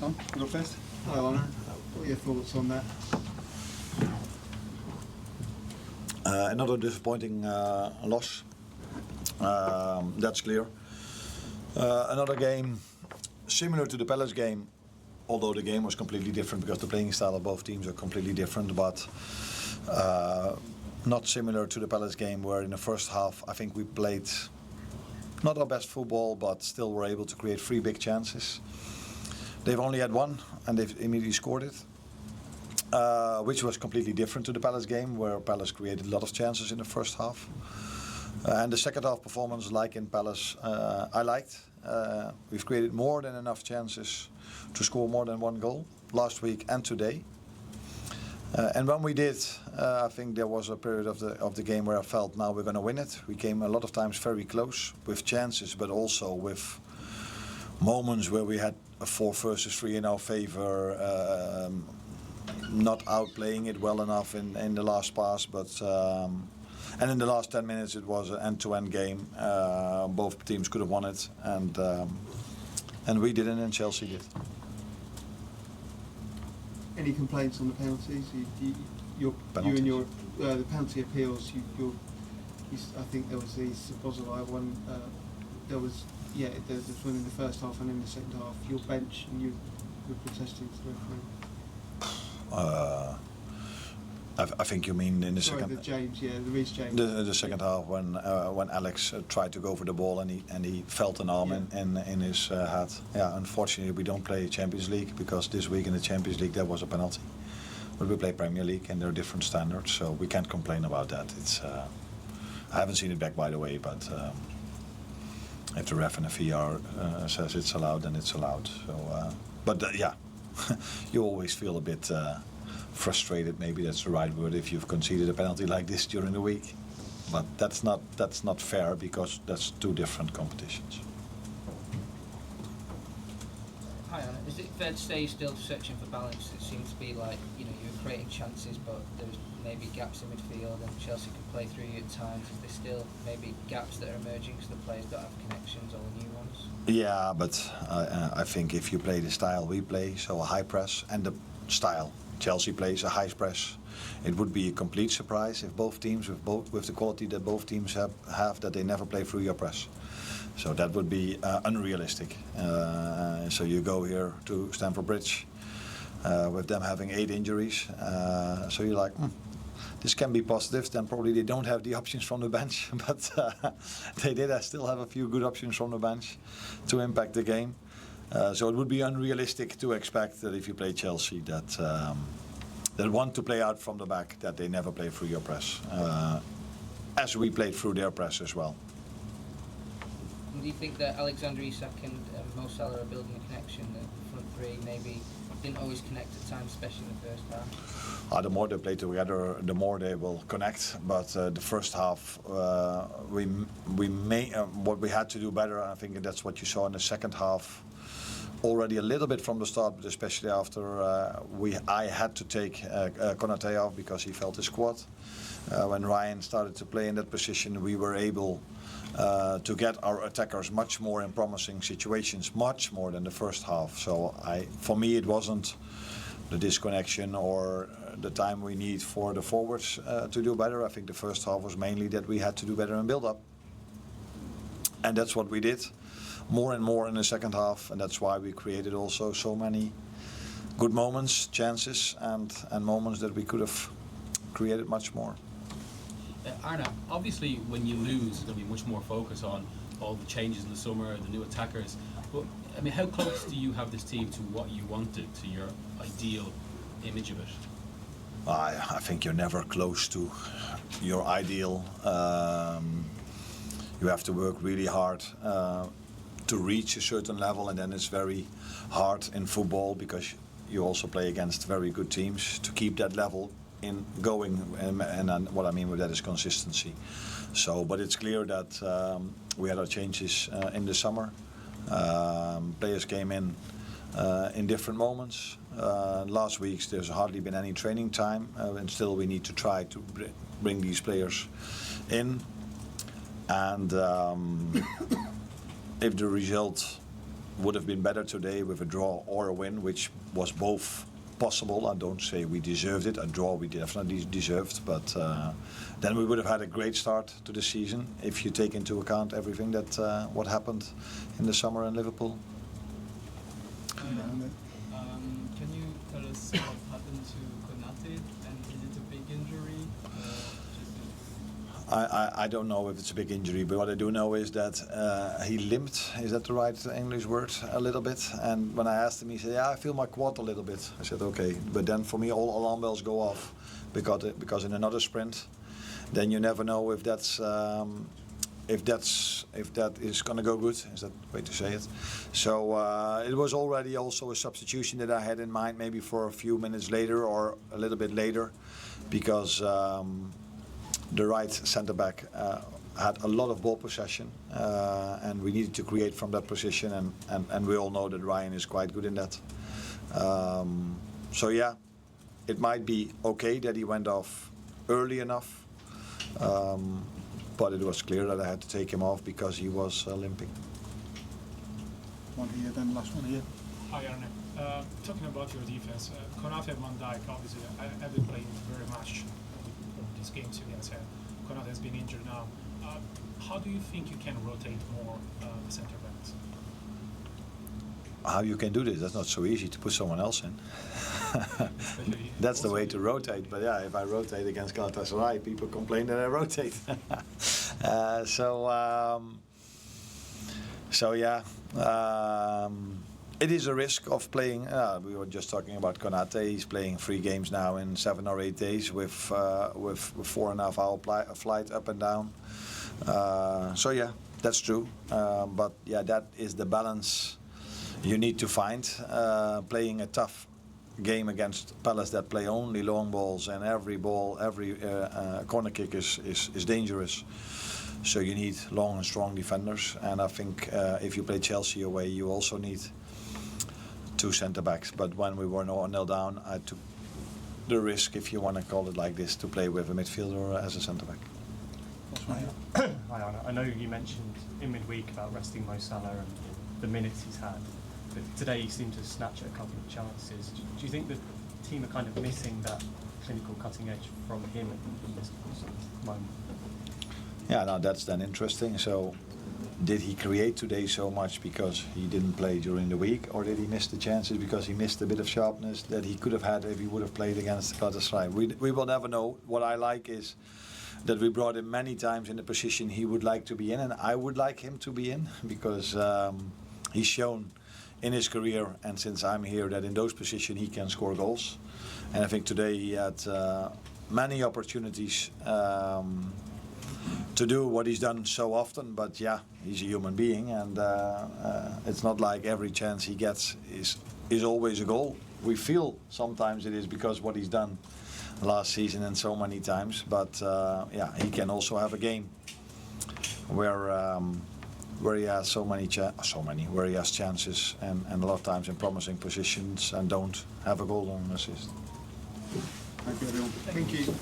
Tom, you go first. Hi, Honor. What are your thoughts on that? Another disappointing loss. That's clear. Another game similar to the Palace game, although the game was completely different because the playing style of both teams are completely different, but not similar to the Palace game, where in the first half I think we played not our best football, but still were able to create 3 big chances. They've only had one, and they've immediately scored it, which was completely different to the Palace game, where Palace created a lot of chances in the first half. And the second half performance, like in Palace, I liked. We've created more than enough chances to score more than 1 goal last week and today. And when we did, I think there was a period of the game where I felt now we're going to win it. We came a lot of times very close with chances, but also with moments where we had a 4 versus 3 in our favor, not outplaying it well enough in the last pass, but and in the last 10 minutes it was an end-to-end game. Both teams could have won it, and we didn't, and Chelsea did. Any complaints on the penalties? You and your the penalty appeals. I think there was the Szoboszlai one. There was one in the first half and in the second half. Your bench and you were protesting to the referee. I think you mean in the second. The Reece James. The second half when Alex tried to go for the ball and he felt an arm in his head. Yeah, unfortunately we don't play Champions League because this week in the Champions League there was a penalty. But we play Premier League and there are different standards, so we can't complain about that. It's I haven't seen it back, by the way, but if the ref in the VR says it's allowed, then it's allowed. So, you always feel a bit frustrated. Maybe that's the right word if you've conceded a penalty like this during the week. But that's not fair because that's 2 different competitions. Hi Anna, is it fair to say you're still searching for balance? It seems to be like, you're creating chances, but there's maybe gaps in midfield and Chelsea can play through you at times. Is there still maybe gaps that are emerging because the players don't have connections or the new ones? Yeah, but I think if you play the style we play, so a high press, and the style Chelsea plays, a high press, it would be a complete surprise if both teams, with the quality that both teams have, that they never play through your press. So that would be unrealistic. So you go here to Stamford Bridge with them having 8 injuries. So you're like, this can be positive. Then probably they don't have the options from the bench, but they did still have a few good options from the bench to impact the game. So it would be unrealistic to expect that if you play Chelsea that want to play out from the back, that they never play through your press, as we played through their press as well. Do you think that Alexander Isak and Mo Salah are building a connection? The front 3 maybe didn't always connect at times, especially in the first half? The more they play together, the more they will connect. But the first half, what we had to do better, and I think that's what you saw in the second half. Already a little bit from the start, but especially after I had to take Konate off because he felt his quad. When Ryan started to play in that position, we were able to get our attackers much more in promising situations, much more than the first half. So for me, it wasn't the disconnection or the time we need for the forwards to do better. I think the first half was mainly that we had to do better in build-up. And that's what we did. More and more in the second half, and that's why we created also so many good moments, chances, and moments that we could have created much more. Arna, obviously when you lose there'll be much more focus on all the changes in the summer, the new attackers, but I mean, how close do you have this team to what you wanted, to your ideal image of it? I think you're never close to your ideal. You have to work really hard to reach a certain level, and then it's very hard in football because you also play against very good teams to keep that level in going, and what I mean with that is consistency. So, but it's clear that we had our changes in the summer. Players came in different moments. Last week there's hardly been any training time, and still we need to try to bring these players in. And if the result would have been better today with a draw or a win, which was both possible. I don't say we deserved it. A draw we definitely deserved, but then we would have had a great start to the season if you take into account everything that what happened in the summer in Liverpool. Can you tell us what happened to Konate, and is it a big injury? I don't know if it's a big injury, but what I do know is that he limped. Is that the right English word? A little bit. And when I asked him, he said, "Yeah, I feel my quad a little bit." I said, "Okay." But then for me, all alarm bells go off because in another sprint, then you never know if that is going to go good. Is that the way to say it? So it was already also a substitution that I had in mind, maybe for a few minutes later or a little bit later, because the right centre back had a lot of ball possession, and we needed to create from that position, and we all know that Ryan is quite good in that. So yeah, it might be okay that he went off early enough, but it was clear that I had to take him off because he was limping. One here, then last one here. Hi, Arne. Talking about your defense, Konate and Van Dijk obviously haven't played very much these games against him. Konate has been injured now. How do you think you can rotate more the centre backs? How you can do this? That's not so easy to put someone else in. That's the way to rotate. But yeah, if I rotate against Galatasaray, people complain that I rotate. So yeah, it is a risk of playing. We were just talking about Konate. He's playing 3 games now in 7 or 8 days with 4.5 hour flight up and down. So yeah, that's true. But yeah, that is the balance you need to find. Playing a tough game against Palace that play only long balls, and every corner kick is dangerous. So you need long and strong defenders. And I think if you play Chelsea away, you also need 2 centre backs. But when we were 0-0 down, I took the risk, if you want to call it like this, to play with a midfielder as a centre back. Hi Arne, I know you mentioned in midweek about resting Mo Salah and the minutes he's had, but today he seemed to snatch at a couple of chances. Do you think the team are kind of missing that clinical cutting edge from him in this sort of moment? Yeah, now that's then interesting. So did he create today so much because he didn't play during the week, or did he miss the chances because he missed a bit of sharpness that he could have had if he would have played against Galatasaray? We will never know. What I like is that we brought him many times in the position he would like to be in, and I would like him to be in, because he's shown in his career and since I'm here that in those positions he can score goals. And I think today he had many opportunities to do what he's done so often, but yeah, he's a human being, and it's not like every chance he gets is always a goal. We feel sometimes it is because what he's done last season and so many times, but yeah, he can also have a game where he has where he has chances and a lot of times in promising positions and don't have a goal or an assist. Thank you, everyone. Thank you.